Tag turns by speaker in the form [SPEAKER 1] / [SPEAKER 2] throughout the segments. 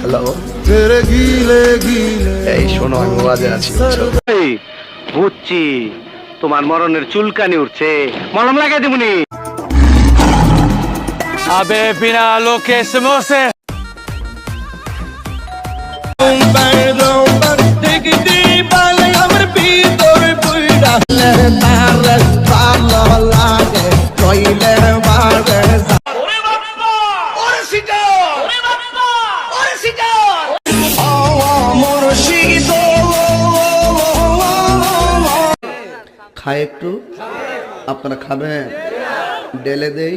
[SPEAKER 1] Hello, এই শোনো, আমি ওয়াজে আছি।
[SPEAKER 2] বুঝছি, তোমার মরণের চুলকানি উঠছে, মলম লাগাই দেবনি।
[SPEAKER 3] আবে বিনা লোকে সমোসে
[SPEAKER 1] খাই একটু, আপনারা খাবেন? ডেলে দেই।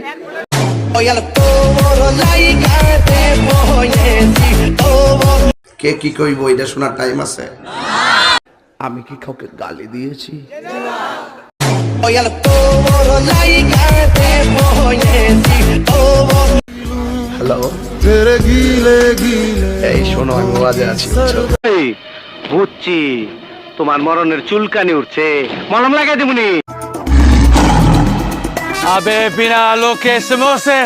[SPEAKER 1] কে কি কইব এটা শোনার টাইম আছে? আমি কি কাউকে গালি দিয়েছি? হ্যালো, এই শোনো, আমি ওয়াজে আছি।
[SPEAKER 2] বুঝছি, তোমার মরণের চুলকানি উঠছে, মলম লাগাই দেবনি।
[SPEAKER 3] আবে বিনা লোকে সমোসে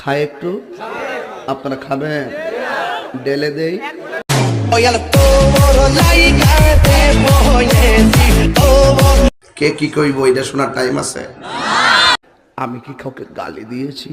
[SPEAKER 1] খাই একটু, আপনারা খাবেন? ডেলে দেই। কে কি কইব এটা শোনার টাইম আছে? আমি কি কাউকে গালি দিয়েছি?